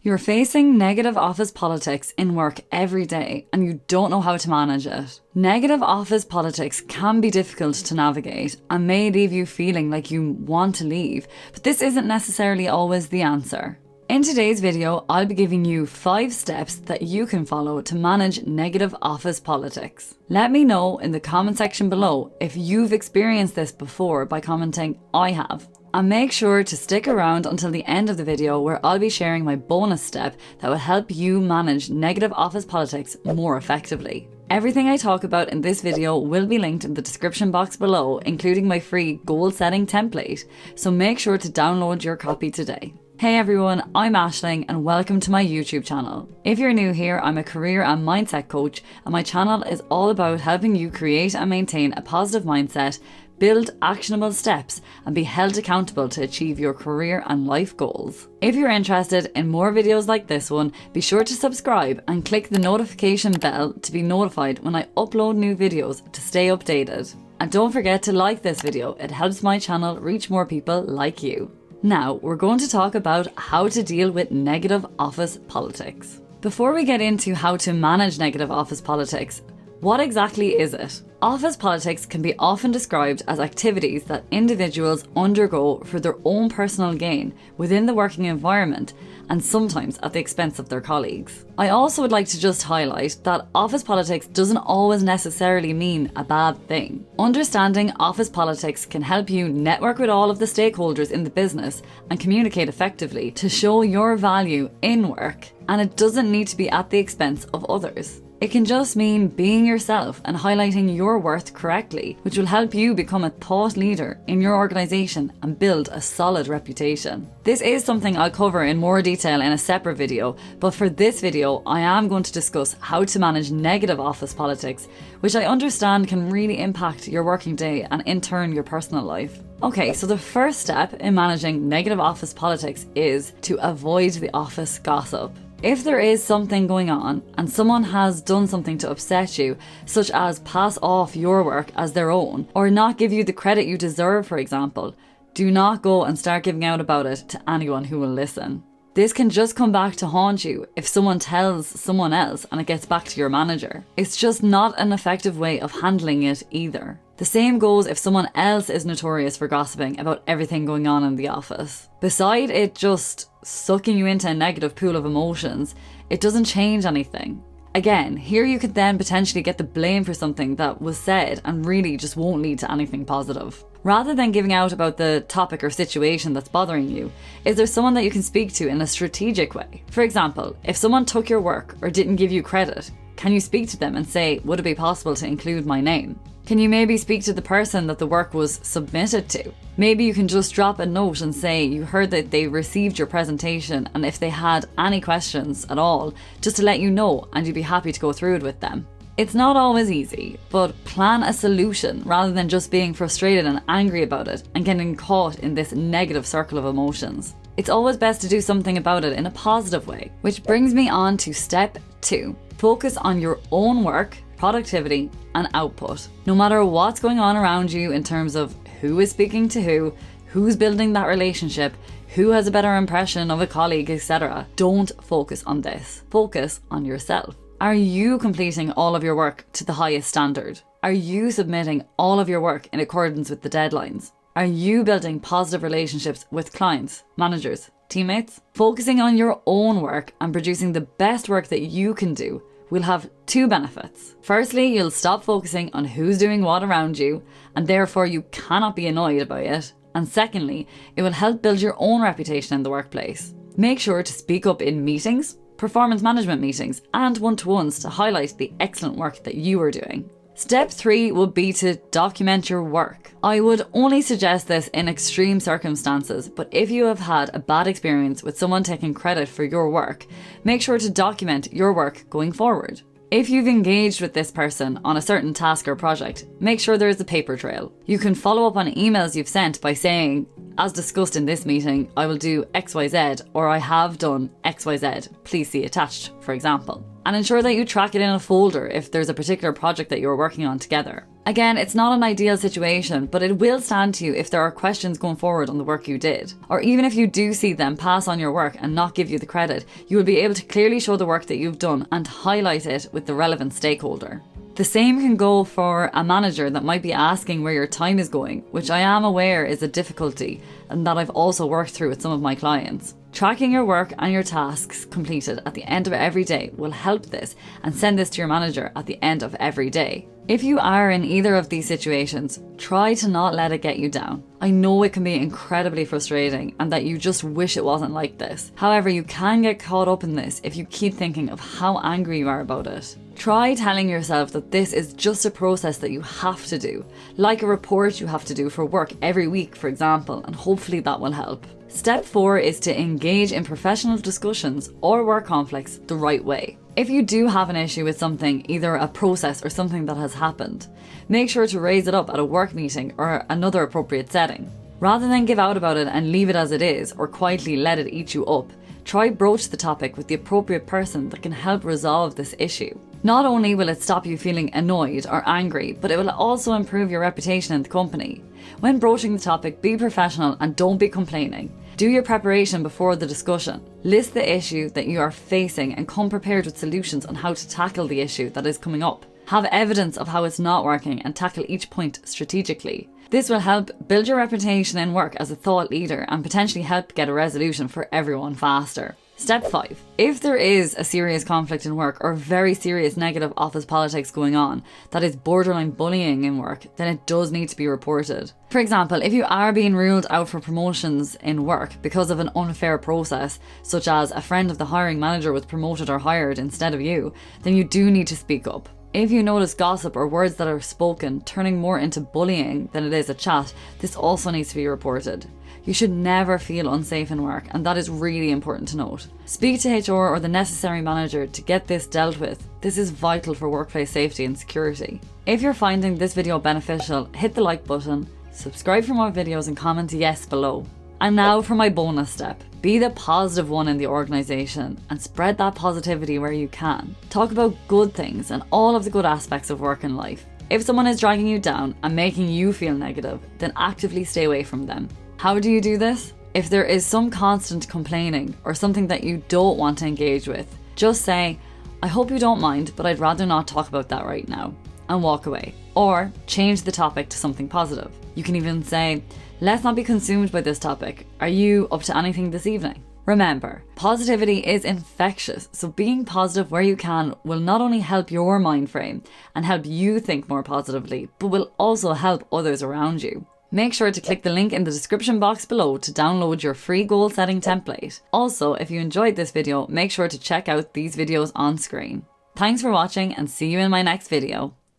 You're facing negative office politics in work every day and you don't know how to manage it. Negative office politics can be difficult to navigate and may leave you feeling like you want to leave, but this isn't necessarily always the answer. In today's video, I'll be giving you 5 steps that you can follow to manage negative office politics. Let me know in the comment section below if you've experienced this before by commenting "I have." And make sure to stick around until the end of the video where I'll be sharing my bonus step that will help you manage negative office politics more effectively. Everything I talk about in this video will be linked in the description box below, including my free goal setting template, so make sure to download your copy today. Hey everyone, I'm Aisling and welcome to my YouTube channel. If you're new here, I'm a career and mindset coach and my channel is all about helping you create and maintain a positive mindset, build actionable steps and be held accountable to achieve your career and life goals. If you're interested in more videos like this one, be sure to subscribe and click the notification bell to be notified when I upload new videos to stay updated. And don't forget to like this video, it helps my channel reach more people like you. Now, we're going to talk about how to deal with negative office politics. Before we get into how to manage negative office politics, what exactly is it? Office politics can be often described as activities that individuals undergo for their own personal gain within the working environment and sometimes at the expense of their colleagues. I also would like to just highlight that office politics doesn't always necessarily mean a bad thing. Understanding office politics can help you network with all of the stakeholders in the business and communicate effectively to show your value in work, and it doesn't need to be at the expense of others. It can just mean being yourself and highlighting your worth correctly, which will help you become a thought leader in your organisation and build a solid reputation. This is something I'll cover in more detail in a separate video, but for this video I am going to discuss how to manage negative office politics, which I understand can really impact your working day and in turn your personal life. Okay, so the first step in managing negative office politics is to avoid the office gossip. If there is something going on and someone has done something to upset you, such as pass off your work as their own or not give you the credit you deserve, for example, do not go and start giving out about it to anyone who will listen. This can just come back to haunt you if someone tells someone else and it gets back to your manager. It's just not an effective way of handling it either. The same goes if someone else is notorious for gossiping about everything going on in the office. Beside it just sucking you into a negative pool of emotions, it doesn't change anything. Again, here you could then potentially get the blame for something that was said and really just won't lead to anything positive. Rather than giving out about the topic or situation that's bothering you, is there someone that you can speak to in a strategic way? For example, if someone took your work or didn't give you credit, can you speak to them and say, would it be possible to include my name? Can you maybe speak to the person that the work was submitted to? Maybe you can just drop a note and say you heard that they received your presentation and if they had any questions at all, just to let you know and you'd be happy to go through it with them. It's not always easy, but plan a solution rather than just being frustrated and angry about it and getting caught in this negative circle of emotions. It's always best to do something about it in a positive way, which brings me on to step 2. Focus on your own work, productivity and output. No matter what's going on around you in terms of who is speaking to who's building that relationship, who has a better impression of a colleague, etc. Don't focus on this. Focus on yourself. Are you completing all of your work to the highest standard? Are you submitting all of your work in accordance with the deadlines? Are you building positive relationships with clients, managers, teammates? Focusing on your own work and producing the best work that you can do will have 2 benefits. Firstly, you'll stop focusing on who's doing what around you, and therefore you cannot be annoyed by it. And secondly, it will help build your own reputation in the workplace. Make sure to speak up in meetings, performance management meetings, and one-to-ones to highlight the excellent work that you are doing. Step 3 would be to document your work. I would only suggest this in extreme circumstances, but if you have had a bad experience with someone taking credit for your work, make sure to document your work going forward. If you've engaged with this person on a certain task or project, make sure there is a paper trail. You can follow up on emails you've sent by saying, As discussed in this meeting, I will do XYZ, or I have done XYZ. Please see attached, for example. And ensure that you track it in a folder if there's a particular project that you're working on together. Again, it's not an ideal situation, but it will stand to you if there are questions going forward on the work you did. Or even if you do see them pass on your work and not give you the credit, you will be able to clearly show the work that you've done and highlight it with the relevant stakeholder. The same can go for a manager that might be asking where your time is going, which I am aware is a difficulty and that I've also worked through with some of my clients. Tracking your work and your tasks completed at the end of every day will help this, and send this to your manager at the end of every day. If you are in either of these situations, try to not let it get you down. I know it can be incredibly frustrating and that you just wish it wasn't like this. However, you can get caught up in this if you keep thinking of how angry you are about it. Try telling yourself that this is just a process that you have to do, like a report you have to do for work every week, for example, and hopefully that will help. Step 4 is to engage in professional discussions or work conflicts the right way. If you do have an issue with something, either a process or something that has happened, make sure to raise it up at a work meeting or another appropriate setting. Rather than give out about it and leave it as it is or quietly let it eat you up, try broach the topic with the appropriate person that can help resolve this issue. Not only will it stop you feeling annoyed or angry, but it will also improve your reputation in the company. When broaching the topic, be professional and don't be complaining. Do your preparation before the discussion. List the issue that you are facing and come prepared with solutions on how to tackle the issue that is coming up. Have evidence of how it's not working and tackle each point strategically. This will help build your reputation in work as a thought leader and potentially help get a resolution for everyone faster. Step 5. If there is a serious conflict in work or very serious negative office politics going on that is borderline bullying in work, then it does need to be reported. For example, if you are being ruled out for promotions in work because of an unfair process, such as a friend of the hiring manager was promoted or hired instead of you, then you do need to speak up. If you notice gossip or words that are spoken turning more into bullying than it is a chat, this also needs to be reported. You should never feel unsafe in work, and that is really important to note. Speak to HR or the necessary manager to get this dealt with. This is vital for workplace safety and security. If you're finding this video beneficial, hit the like button, subscribe for more videos and comment yes below. And now for my bonus step. Be the positive one in the organisation and spread that positivity where you can. Talk about good things and all of the good aspects of work and life. If someone is dragging you down and making you feel negative, then actively stay away from them. How do you do this? If there is some constant complaining or something that you don't want to engage with, just say, "I hope you don't mind, but I'd rather not talk about that right now," and walk away. Or change the topic to something positive. You can even say, "Let's not be consumed by this topic. Are you up to anything this evening?" Remember, positivity is infectious, so being positive where you can will not only help your mind frame and help you think more positively, but will also help others around you. Make sure to click the link in the description box below to download your free goal setting template. Also, if you enjoyed this video, make sure to check out these videos on screen. Thanks for watching and see you in my next video.